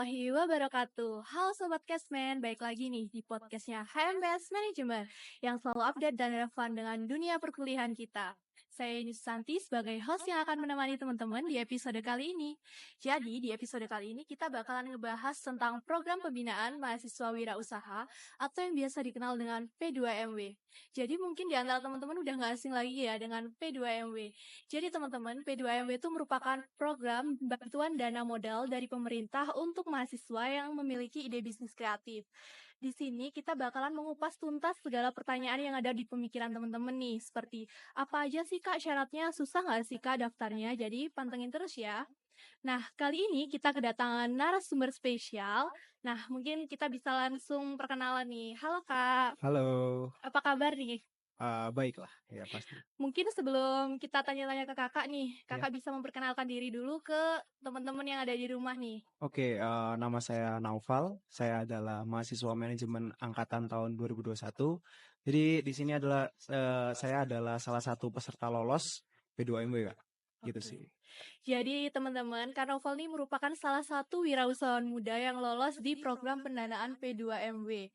warahmatullahi wabarakatuh. Halo Sobat Cashman, baik lagi nih di podcastnya HMBS Management yang selalu update dan relevan dengan dunia perkuliahan kita. Saya Yuni Susanti sebagai host yang akan menemani teman-teman di episode kali ini. Jadi di episode kali ini kita bakalan ngebahas tentang program pembinaan mahasiswa wirausaha atau yang biasa dikenal dengan P2MW. Jadi mungkin di antara teman-teman udah nggak asing lagi ya dengan P2MW. Jadi teman-teman, P2MW itu merupakan program bantuan dana modal dari pemerintah untuk mahasiswa yang memiliki ide bisnis kreatif. Di sini kita bakalan mengupas tuntas segala pertanyaan yang ada di pemikiran teman-teman nih, seperti apa aja sih Kak syaratnya, susah nggak sih Kak daftarnya, jadi pantengin terus ya. Nah, kali ini kita kedatangan narasumber spesial. Nah, mungkin kita bisa langsung perkenalan nih. Halo Kak, Halo, apa kabar nih? baiklah, ya pasti. Mungkin sebelum kita tanya-tanya ke kakak nih, Ya. kakak bisa memperkenalkan diri dulu ke teman-teman yang ada di rumah nih. Oke, nama saya Naufal. Saya adalah mahasiswa manajemen angkatan tahun 2021. Jadi di sini adalah saya adalah salah satu peserta lolos P2MW, Kak. Gitu Oke. sih. Jadi teman-teman, Karnaval ini merupakan salah satu wirausahawan muda yang lolos di program pendanaan P2MW.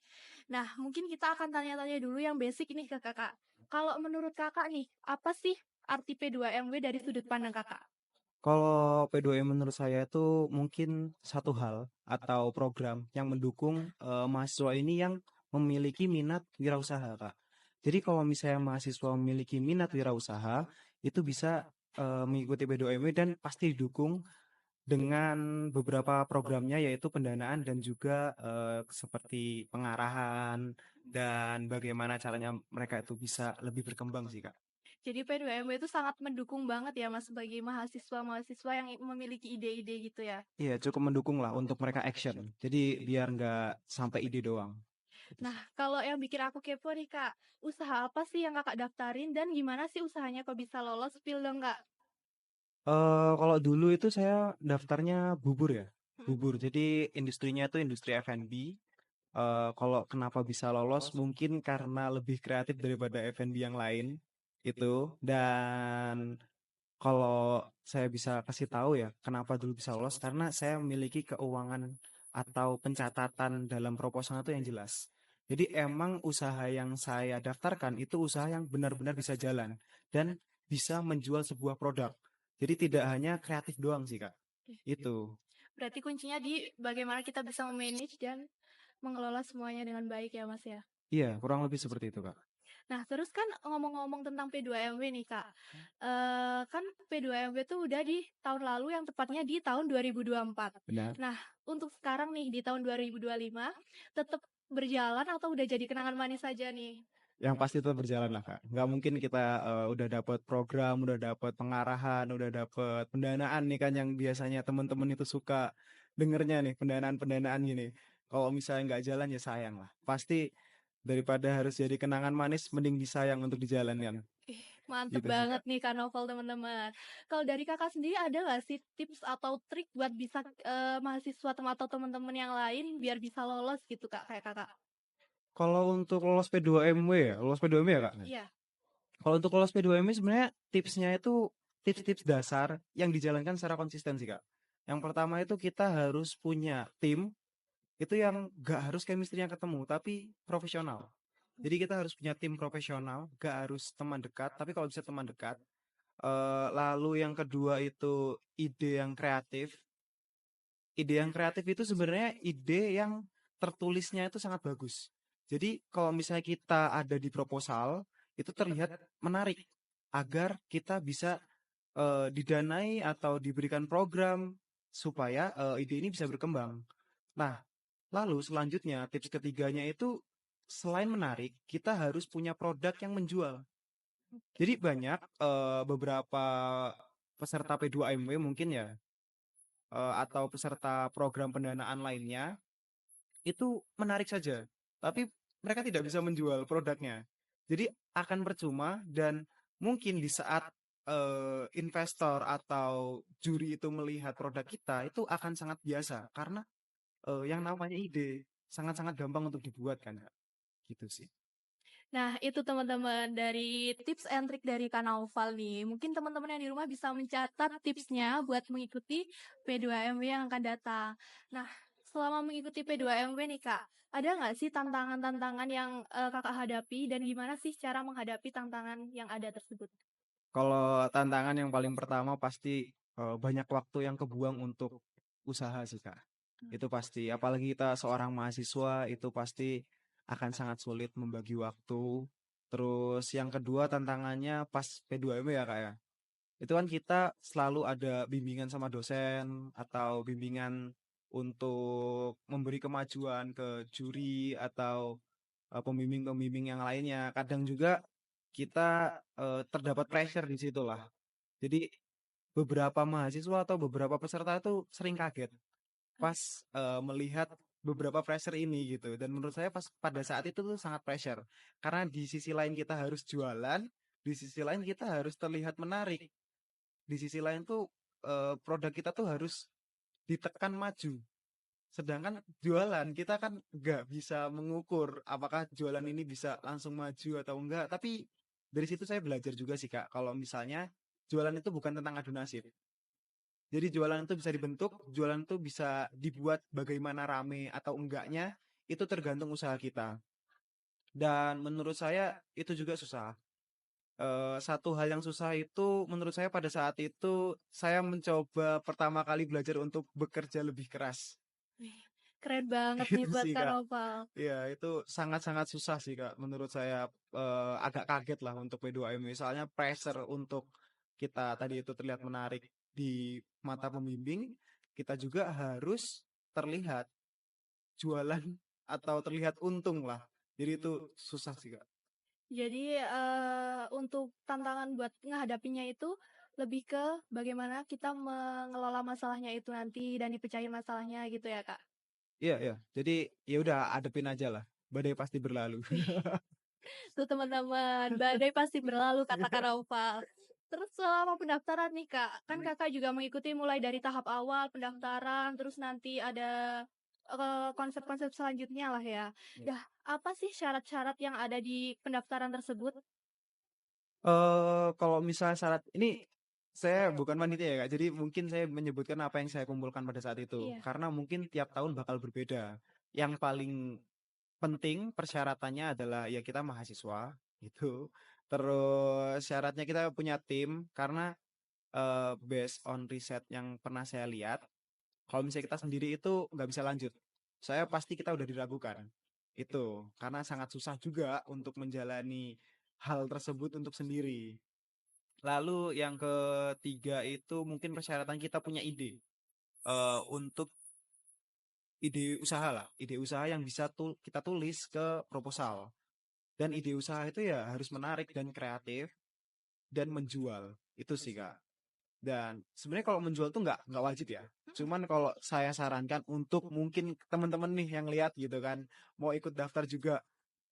Nah, mungkin kita akan tanya-tanya dulu yang basic nih ke kakak. Kalau menurut kakak nih, apa sih arti P2MW dari sudut pandang kakak? Kalau P2M menurut saya itu mungkin satu hal atau program yang mendukung mahasiswa ini yang memiliki minat wirausaha, Kak. Jadi kalau misalnya mahasiswa memiliki minat wirausaha, itu bisa mengikuti P2MW dan pasti didukung dengan beberapa programnya yaitu pendanaan dan juga seperti pengarahan dan bagaimana caranya mereka itu bisa lebih berkembang sih, Kak. Jadi P2MW itu sangat mendukung banget ya mas bagi mahasiswa-mahasiswa yang memiliki ide-ide gitu ya. Iya, cukup mendukung lah untuk mereka action. Jadi biar nggak sampai ide doang. Gitu Nah, sih. kalau yang bikin aku kepo nih kak, usaha apa sih yang kakak daftarin dan gimana sih usahanya kok bisa lolos? Spill dong kak. Kalau dulu itu saya daftarnya bubur ya, Hmm. bubur. Jadi industrinya itu industri F&B. Kalau kenapa bisa lolos, mungkin karena lebih kreatif daripada F&B yang lain itu. Dan kalau saya bisa kasih tahu ya, kenapa dulu bisa lolos, karena saya memiliki keuangan atau pencatatan dalam proposal itu yang jelas. Jadi emang usaha yang saya daftarkan itu usaha yang benar-benar bisa jalan dan bisa menjual sebuah produk. Jadi tidak hanya kreatif doang sih, Kak. Itu. Berarti kuncinya di bagaimana kita bisa memanage dan mengelola semuanya dengan baik ya mas ya. Iya, kurang lebih seperti itu, Kak. Nah terus kan ngomong-ngomong tentang P2MW nih kak, kan P2MW tuh udah di tahun lalu yang tepatnya di tahun 2024. Benar. Nah untuk sekarang nih di tahun 2025 tetap berjalan atau udah jadi kenangan manis saja nih? Yang pasti tetap berjalan lah, Kak. Nggak mungkin kita udah dapat program, udah dapat pengarahan, udah dapat pendanaan nih kan yang biasanya teman-teman itu suka dengernya nih, pendanaan-pendanaan gini. Kalau misalnya nggak jalan ya sayang lah. Pasti daripada harus jadi kenangan manis, mending disayang untuk dijalankan. Ih, mantep Gitu sih, banget Kak. nih Kak Novel teman-teman. Kalau dari kakak sendiri ada nggak sih tips atau trik buat bisa mahasiswa atau teman-teman yang lain biar bisa lolos gitu kak kayak kakak? Kalau untuk lolos P2MW ya, lolos P2MW ya, Kak? Iya. Kalau untuk lolos P2MW sebenarnya tipsnya itu tips-tips dasar yang dijalankan secara konsisten sih, Kak. Yang pertama itu kita harus punya tim itu yang gak harus chemistry-nya ketemu, tapi profesional. Jadi kita harus punya tim profesional, gak harus teman dekat, tapi kalau bisa teman dekat. Lalu yang kedua itu ide yang kreatif. Ide yang kreatif itu sebenarnya ide yang tertulisnya itu sangat bagus. Jadi kalau misalnya kita ada di proposal, itu terlihat menarik agar kita bisa didanai atau diberikan program supaya ide ini bisa berkembang. Nah, lalu selanjutnya tips ketiganya itu selain menarik, kita harus punya produk yang menjual. Jadi banyak beberapa peserta P2MW mungkin ya atau peserta program pendanaan lainnya itu menarik saja, tapi mereka tidak bisa menjual produknya. Jadi akan percuma dan mungkin di saat investor atau juri itu melihat produk kita itu akan sangat biasa karena yang namanya ide sangat-sangat gampang untuk dibuat kan, Kak? Gitu sih. Nah, itu teman-teman dari tips and trick dari Kak Naufal nih. Mungkin teman-teman yang di rumah bisa mencatat tipsnya buat mengikuti P2MW yang akan datang. Nah, selama mengikuti P2MW nih Kak, ada nggak sih tantangan-tantangan yang Kakak hadapi dan gimana sih cara menghadapi tantangan yang ada tersebut? Kalau tantangan yang paling pertama pasti banyak waktu yang kebuang untuk usaha sih Kak. Itu pasti. Apalagi kita seorang mahasiswa itu pasti akan sangat sulit membagi waktu. Terus yang kedua tantangannya pas P2M ya Kak ya. Itu kan kita selalu ada bimbingan sama dosen atau bimbingan untuk memberi kemajuan ke juri atau pembimbing-pembimbing yang lainnya. Kadang juga kita terdapat pressure di situ lah. Jadi beberapa mahasiswa atau beberapa peserta itu sering kaget pas melihat beberapa pressure ini gitu. Dan menurut saya pas pada saat itu tuh sangat pressure. Karena di sisi lain kita harus jualan, di sisi lain kita harus terlihat menarik. Di sisi lain tuh produk kita tuh harus ditekan maju. Sedangkan jualan kita kan nggak bisa mengukur apakah jualan ini bisa langsung maju atau enggak. Tapi dari situ saya belajar juga sih Kak, kalau misalnya jualan itu bukan tentang adu nasib. Jadi jualan itu bisa dibentuk, jualan itu bisa dibuat bagaimana rame atau enggaknya, itu tergantung usaha kita. Dan menurut saya itu juga susah. Satu hal yang susah itu menurut saya pada saat itu saya mencoba pertama kali belajar untuk bekerja lebih keras. Wih, keren banget nih Itu buat sih Kak Kak. Nopal. Iya, itu sangat-sangat susah sih Kak. Menurut saya agak kaget lah untuk P2M. Misalnya pressure untuk kita tadi itu terlihat menarik di mata pembimbing, kita juga harus terlihat jualan atau terlihat untung lah. Jadi itu susah sih Kak. Jadi untuk tantangan buat menghadapinya itu lebih ke bagaimana kita mengelola masalahnya itu nanti dan dipecahin masalahnya gitu ya Kak? Iya, iya. Jadi ya udah adepin aja lah. Badai pasti berlalu. Tuh teman-teman, badai pasti berlalu kata Kak Naufal. Terus selama pendaftaran nih Kak, kan Kakak juga mengikuti mulai dari tahap awal pendaftaran, terus nanti ada konsep-konsep selanjutnya lah ya. Iya. Dah, apa sih syarat-syarat yang ada di pendaftaran tersebut? Kalau misalnya syarat ini saya bukan panitia ya Kak, jadi mungkin saya menyebutkan apa yang saya kumpulkan pada saat itu. Iya. Karena mungkin tiap tahun bakal berbeda. Yang paling penting persyaratannya adalah ya kita mahasiswa gitu. Terus syaratnya kita punya tim karena based on riset yang pernah saya lihat, kalau misalnya kita sendiri itu nggak bisa lanjut. Saya pasti kita udah diragukan. Itu karena sangat susah juga untuk menjalani hal tersebut untuk sendiri. Lalu yang ketiga itu mungkin persyaratan kita punya ide untuk ide usaha lah, ide usaha yang bisa kita tulis ke proposal. Dan ide usaha itu ya harus menarik dan kreatif dan menjual. Itu sih Kak. Dan sebenarnya kalau menjual tuh nggak wajib ya. Cuman kalau saya sarankan untuk mungkin teman-teman nih yang lihat gitu kan mau ikut daftar juga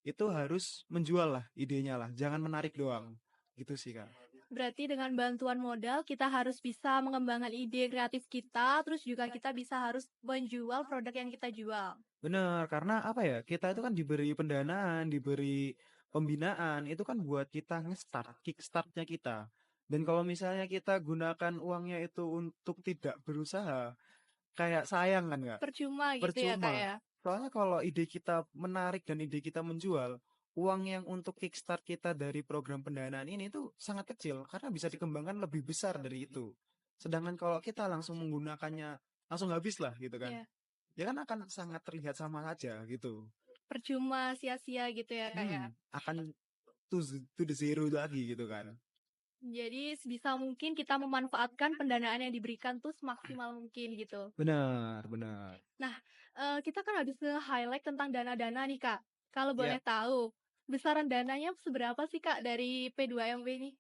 itu harus menjual lah idenya lah. Jangan menarik doang. Gitu sih Kak. Berarti dengan bantuan modal kita harus bisa mengembangkan ide kreatif kita, terus juga kita bisa harus menjual produk yang kita jual. Bener, karena apa ya? Kita itu kan diberi pendanaan, diberi pembinaan, itu kan buat kita nge-start, kickstart-nya kita. Dan kalau misalnya kita gunakan uangnya itu untuk tidak berusaha, kayak sayang kan nggak? Percuma gitu ya Kak Percuma. ya. Soalnya kalau ide kita menarik dan ide kita menjual, uang yang untuk kickstart kita dari program pendanaan ini tuh sangat kecil, karena bisa dikembangkan lebih besar dari itu. Sedangkan kalau kita langsung menggunakannya, langsung habis lah gitu kan. Ya, Ya kan akan sangat terlihat sama saja gitu. percuma sia-sia gitu ya Kak ya. Akan to the zero lagi gitu kan. Jadi sebisa mungkin kita memanfaatkan pendanaan yang diberikan tuh semaksimal mungkin gitu. Benar, benar. Nah, kita kan habis nge-highlight tentang dana-dana nih Kak. Kalau boleh Ya, tahu, besaran dananya seberapa sih Kak dari P2MW ini?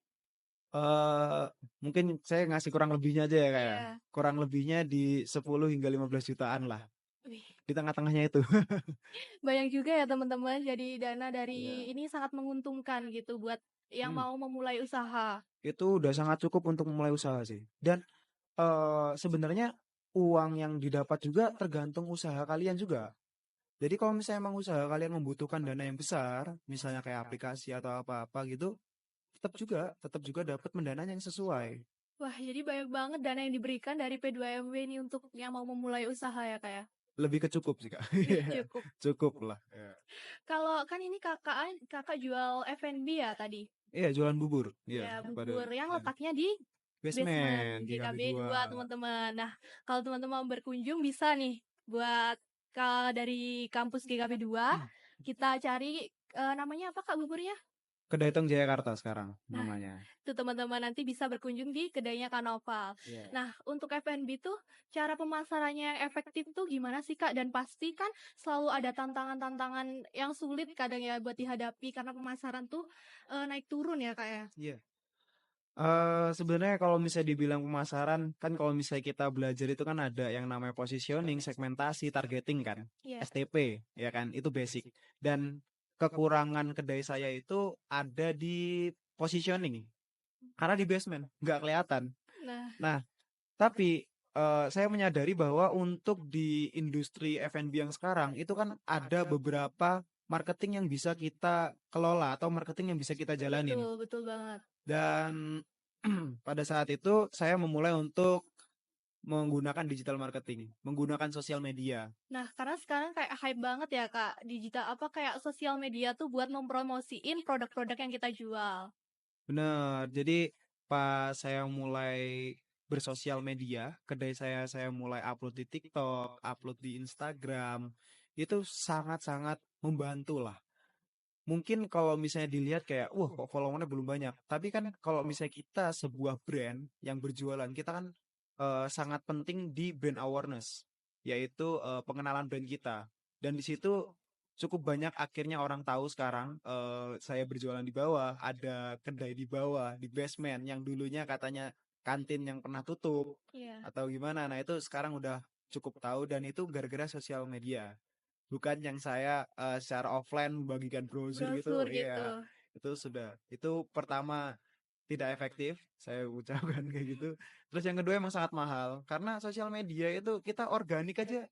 eh mungkin saya ngasih kurang lebihnya aja ya kayak. Iya. Kurang lebihnya di 10 hingga 15 jutaan lah. Wih, Di tengah-tengahnya itu. banyak juga ya teman-teman. Jadi dana dari Ya. ini sangat menguntungkan gitu buat yang Hmm, mau memulai usaha. itu udah sangat cukup untuk memulai usaha sih. Dan sebenarnya uang yang didapat juga tergantung usaha kalian juga. Jadi kalau misalnya emang usaha kalian membutuhkan dana yang besar, misalnya kayak aplikasi atau apa-apa gitu, tetap juga dapat pendanaan yang sesuai. Wah, jadi banyak banget dana yang diberikan dari P2MW ini untuk yang mau memulai usaha ya Kak ya. lebih ke cukup sih, Kak. Cukup. Cukup lah. Ya. Kalau kan ini kakak jual F&B ya tadi. Iya, jualan bubur. Iya, Ya, pada bubur yang ya. letaknya di basement Basement GKB GKB 2 2. teman-teman. Nah, kalau teman-teman mau berkunjung bisa nih buat dari kampus GKB 2 kita cari namanya apa Kak buburnya? Kedai Tong Jayakarta sekarang Nah, namanya. itu teman-teman nanti bisa berkunjung di kedainya Kak Noval. Iya. Nah, untuk F&B tuh cara pemasarannya yang efektif tuh gimana sih Kak? Dan pasti kan selalu ada tantangan-tantangan yang sulit kadang ya buat dihadapi karena pemasaran tuh naik turun ya Kak ya. Iya. Sebenarnya kalau misalnya dibilang pemasaran, kan kalau misalnya kita belajar itu kan ada yang namanya positioning, segmentasi, targeting kan, Iya. STP, ya kan, itu basic. Dan kekurangan kedai saya itu ada di positioning, karena di basement, nggak kelihatan. Nah, Nah, tapi saya menyadari bahwa untuk di industri F&B yang sekarang, itu kan ada beberapa marketing yang bisa kita kelola atau marketing yang bisa kita jalanin. betul, betul banget. Dan pada saat itu saya memulai untuk menggunakan digital marketing, menggunakan sosial media. Nah, karena sekarang kayak hype banget ya Kak, digital apa kayak sosial media tuh buat mempromosiin produk-produk yang kita jual. Benar. Jadi pas saya mulai bersosial media, kedai saya mulai upload di TikTok, upload di Instagram, itu sangat-sangat membantu lah. Mungkin kalau misalnya dilihat kayak, wah kok followernya belum banyak. Tapi kan kalau misalnya kita sebuah brand yang berjualan, kita kan sangat penting di brand awareness, yaitu pengenalan brand kita. Dan di situ cukup banyak akhirnya orang tahu sekarang saya berjualan di bawah, ada kedai di bawah, di basement yang dulunya katanya kantin yang pernah tutup Iya. atau gimana. Nah itu sekarang udah cukup tahu dan itu gara-gara sosial media. Bukan yang saya secara offline membagikan brosur gitu, Brosur gitu. iya. Itu sudah. Itu pertama tidak efektif, saya ucapkan kayak gitu. Terus yang kedua emang sangat mahal karena sosial media itu kita organik aja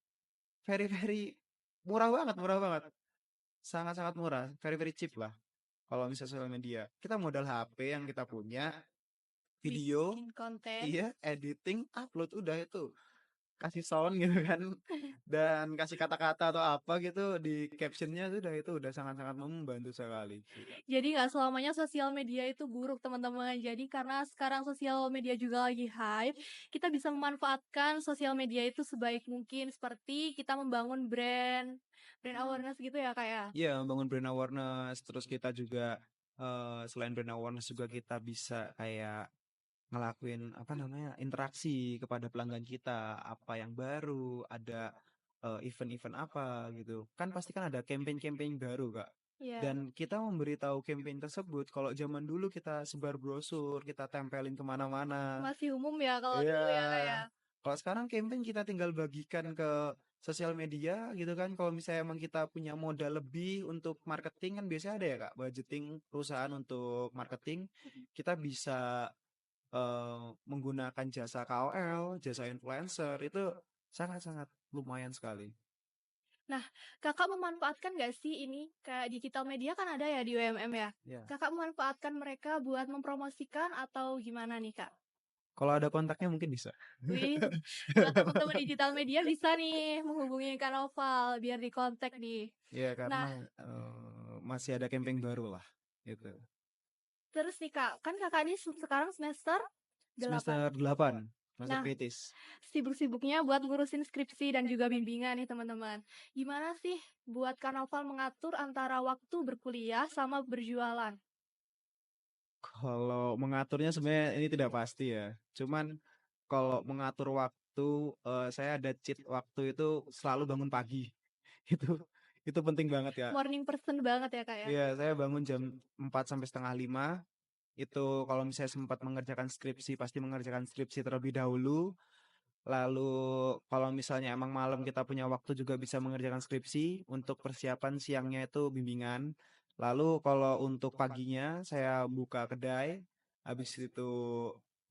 very very murah banget, murah banget. Sangat-sangat murah, very very cheap lah. Kalau misalnya sosial media, kita modal HP yang kita punya, video, Bikin konten. iya, editing, upload udah itu. Kasih sound gitu kan dan kasih kata-kata atau apa gitu di captionnya sudah itu udah sangat-sangat membantu sekali sih, Kak. Jadi nggak selamanya sosial media itu buruk teman-teman. Jadi karena sekarang sosial media juga lagi hype, kita bisa memanfaatkan sosial media itu sebaik mungkin seperti kita membangun brand awareness gitu ya kak ya. Iya, membangun brand awareness terus kita juga selain brand awareness juga kita bisa kayak ngelakuin apa namanya interaksi kepada pelanggan kita apa yang baru ada event-event apa gitu kan pasti kan ada campaign-campaign baru Kak Iya. dan kita memberitahu campaign tersebut kalau zaman dulu kita sebar brosur kita tempelin kemana-mana Masih umum ya kalau iya dulu ya kak ya. kalau sekarang campaign kita tinggal bagikan ke sosial media gitu kan kalau misalnya emang kita punya modal lebih untuk marketing kan biasanya ada ya Kak budgeting perusahaan untuk marketing kita bisa menggunakan jasa KOL, jasa influencer itu sangat-sangat lumayan sekali. Nah, kakak memanfaatkan nggak sih ini kayak digital media kan ada ya di UMM ya. Ya. Kakak memanfaatkan mereka buat mempromosikan atau gimana nih kak? Kalau ada kontaknya mungkin bisa. Wih, buat teman-teman digital media bisa nih menghubungi Kak Noval biar dikontak nih. Ya Nah, karena masih ada campaign baru lah gitu. terus nih Kak, kan Kakak ini sekarang semester 8. Semester 8, semester Nah, kritis. sibuk-sibuknya buat ngurusin skripsi dan juga bimbingan nih teman-teman. Gimana sih buat Kak Noval mengatur antara waktu berkuliah sama berjualan? Kalau mengaturnya sebenarnya ini tidak pasti ya. Cuman kalau mengatur waktu, saya ada cheat waktu itu selalu bangun pagi. Itu itu penting banget ya. Morning person banget ya Kak ya? Iya, saya bangun jam 4 sampai setengah 5. Itu kalau misalnya sempat mengerjakan skripsi, pasti mengerjakan skripsi terlebih dahulu. Lalu kalau misalnya emang malam kita punya waktu juga bisa mengerjakan skripsi. Untuk persiapan siangnya itu bimbingan. Lalu kalau untuk paginya saya buka kedai. Habis itu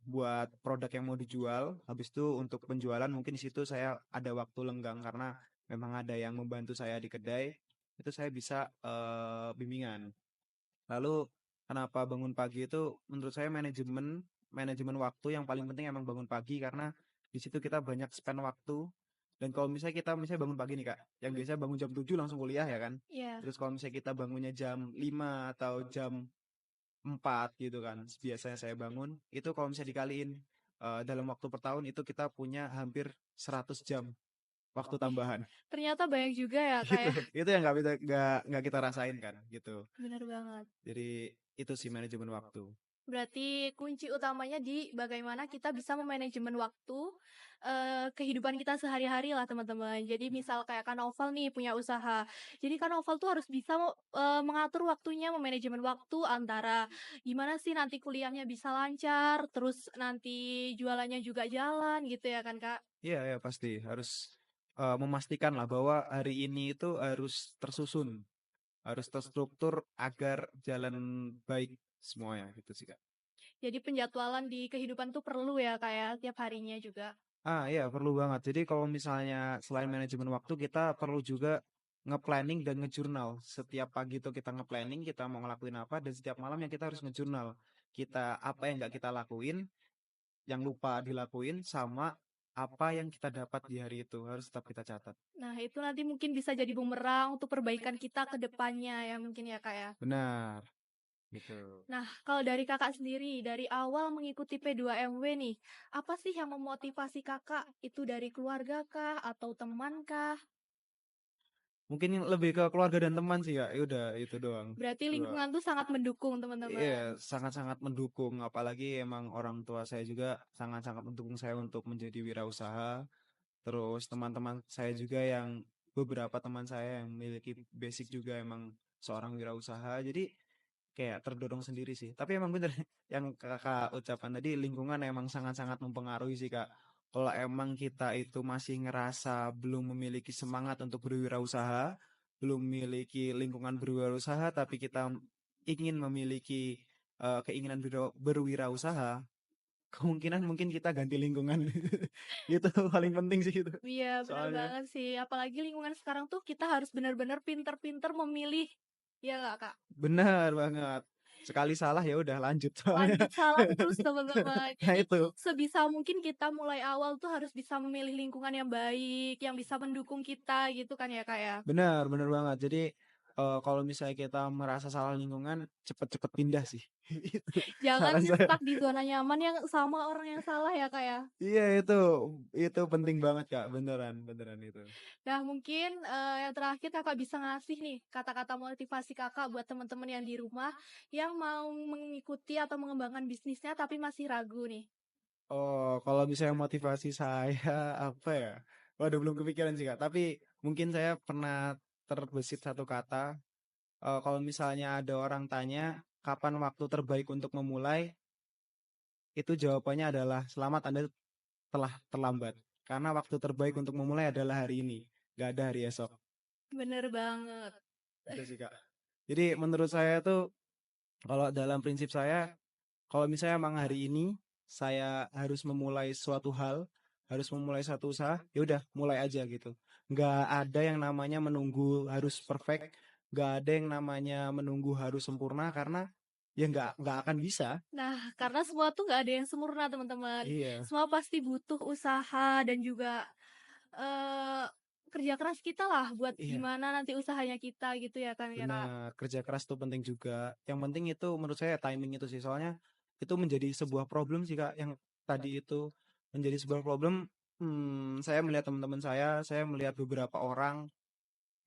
buat produk yang mau dijual. Habis itu untuk penjualan mungkin di situ saya ada waktu lenggang karena memang ada yang membantu saya di kedai. Itu saya bisa bimbingan. Lalu kenapa bangun pagi itu menurut saya manajemen waktu yang paling penting emang bangun pagi karena di situ kita banyak spend waktu Dan kalau misalnya kita misalnya bangun pagi nih Kak, yang biasanya bangun jam 7 langsung kuliah ya kan. Iya. Terus kalau misalnya kita bangunnya jam 5 atau jam 4 gitu kan, biasanya saya bangun, itu kalau misalnya dikaliin dalam waktu per tahun itu kita punya hampir 100 jam waktu Ih, tambahan. ternyata banyak juga ya Kak Gitu. ya. Itu yang nggak kita rasain kan gitu. Bener banget. Jadi itu sih manajemen waktu. Berarti kunci utamanya di bagaimana kita bisa memanajemen waktu, kehidupan kita sehari-hari lah teman-teman. Jadi misal kayak Kak Novel nih punya usaha. Jadi Kak Novel tuh harus bisa mengatur waktunya, memanajemen waktu antara gimana sih nanti kuliahnya bisa lancar, terus nanti jualannya juga jalan gitu ya kan Kak? Iya ya pasti harus memastikan lah bahwa hari ini itu harus tersusun, harus terstruktur agar jalan baik semuanya gitu sih Kak. Jadi penjadwalan di kehidupan tuh perlu ya Kak ya, tiap harinya juga. Ah iya perlu banget. Jadi kalau misalnya selain manajemen waktu kita perlu juga nge-planning dan nge-jurnal. Setiap pagi itu kita nge-planning kita mau ngelakuin apa dan setiap malamnya kita harus nge-jurnal. Kita apa yang nggak kita lakuin, yang lupa dilakuin sama apa yang kita dapat di hari itu harus tetap kita catat. Nah, itu nanti mungkin bisa jadi bumerang untuk perbaikan kita ke depannya ya mungkin ya Kak ya. Benar, gitu. Nah, kalau dari kakak sendiri, dari awal mengikuti P2MW nih, apa sih yang memotivasi kakak? Itu dari keluarga kah? Atau teman kah? Mungkin lebih ke keluarga dan teman sih ya. Ya udah itu doang. Berarti Dua. lingkungan tuh sangat mendukung teman-teman. Iya, sangat-sangat mendukung. Apalagi emang orang tua saya juga sangat-sangat mendukung saya untuk menjadi wirausaha. Terus teman-teman saya juga yang beberapa teman saya yang memiliki basic juga emang seorang wirausaha. Jadi kayak terdorong sendiri sih. Tapi emang bener yang kakak ucapan tadi lingkungan emang sangat-sangat mempengaruhi sih kak. Kalau emang kita itu masih ngerasa belum memiliki semangat untuk berwirausaha, belum memiliki lingkungan berwirausaha, tapi kita ingin memiliki keinginan berwirausaha, kemungkinan mungkin kita ganti lingkungan. Itu paling penting sih itu. Iya, benar Soalnya banget sih. Apalagi lingkungan sekarang tuh kita harus benar-benar pinter-pinter memilih. Ya nggak, Kak? benar banget. Sekali salah ya udah lanjut soalnya. Lanjut salah terus teman-teman. Nah Jadi itu. sebisa mungkin kita mulai awal tuh harus bisa memilih lingkungan yang baik, yang bisa mendukung kita gitu kan ya, Kak ya? Benar, benar banget. Jadi kalau misalnya kita merasa salah lingkungan, cepet-cepet pindah sih. Itu Jangan saran saya. stuck di zona nyaman yang sama orang yang salah ya Kak ya. Iya itu penting banget Kak, beneran, beneran itu. Nah mungkin yang terakhir Kakak bisa ngasih nih kata-kata motivasi Kakak buat teman-teman yang di rumah yang mau mengikuti atau mengembangkan bisnisnya tapi masih ragu nih. Oh, kalau misalnya motivasi saya apa ya? Waduh belum kepikiran sih Kak. Tapi mungkin saya pernah terbesit satu kata. Kalau misalnya ada orang tanya kapan waktu terbaik untuk memulai, itu jawabannya adalah selamat Anda telah terlambat. Karena waktu terbaik untuk memulai adalah hari ini, gak ada hari esok. Bener banget. Itu sih Kak. Jadi menurut saya tuh kalau dalam prinsip saya, kalau misalnya emang hari ini saya harus memulai suatu hal, harus memulai satu usaha, ya udah mulai aja gitu. Nggak ada yang namanya menunggu harus perfect, nggak ada yang namanya menunggu harus sempurna karena ya nggak akan bisa. Nah, karena semua tuh nggak ada yang sempurna, teman-teman. Iya, Semua pasti butuh usaha dan juga eh kerja keras kita lah buat iya. gimana nanti usahanya kita gitu ya kan ya Kak. Benar, kerja keras tuh penting juga. Yang penting itu menurut saya timing itu sih. Soalnya itu menjadi sebuah problem sih Kak. Yang tadi itu menjadi sebuah problem. Saya melihat teman-teman saya melihat beberapa orang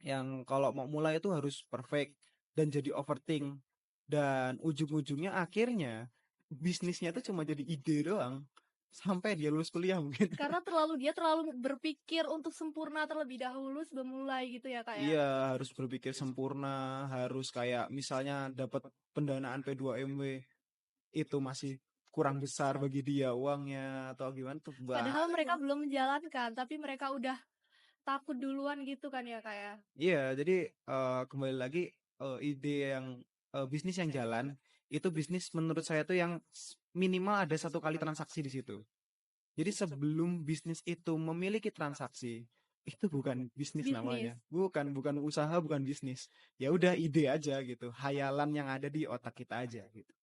yang kalau mau mulai itu harus perfect dan jadi overthink. Dan ujung-ujungnya akhirnya bisnisnya itu cuma jadi ide doang. Sampai dia lulus kuliah mungkin. Karena dia terlalu berpikir untuk sempurna terlebih dahulu sebelum mulai gitu ya Kak ya. Iya, harus berpikir sempurna, harus kayak misalnya dapat pendanaan P2MW itu masih kurang besar bagi dia uangnya atau gimana tuh Padahal banyak mereka banget. belum menjalankan, tapi mereka udah takut duluan gitu kan ya Kak ya. Iya, jadi kembali lagi ide yang bisnis yang jalan itu bisnis menurut saya tuh yang minimal ada satu kali transaksi di situ. Jadi sebelum bisnis itu memiliki transaksi itu bukan bisnis Bisnis. namanya, bukan usaha, bukan bisnis. Ya udah ide aja gitu, hayalan yang ada di otak kita aja gitu.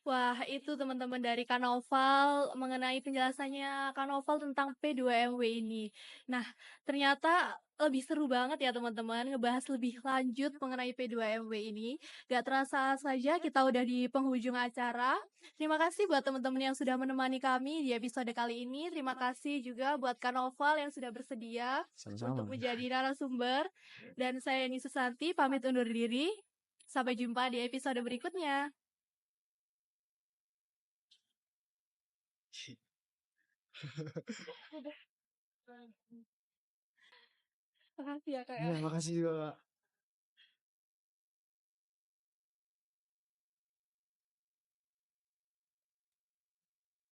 Wah, itu teman-teman dari Kanoval mengenai penjelasannya Kanoval tentang P2MW ini. Nah, ternyata lebih seru banget ya teman-teman ngebahas lebih lanjut mengenai P2MW ini. Gak terasa saja kita udah di penghujung acara. Terima kasih buat teman-teman yang sudah menemani kami di episode kali ini. Terima kasih juga buat Kanoval yang sudah bersedia untuk Sama-sama. menjadi narasumber. Dan saya Nisa Santi pamit undur diri. Sampai jumpa di episode berikutnya. Makasih ya Kak. Ya, makasih juga, Kak.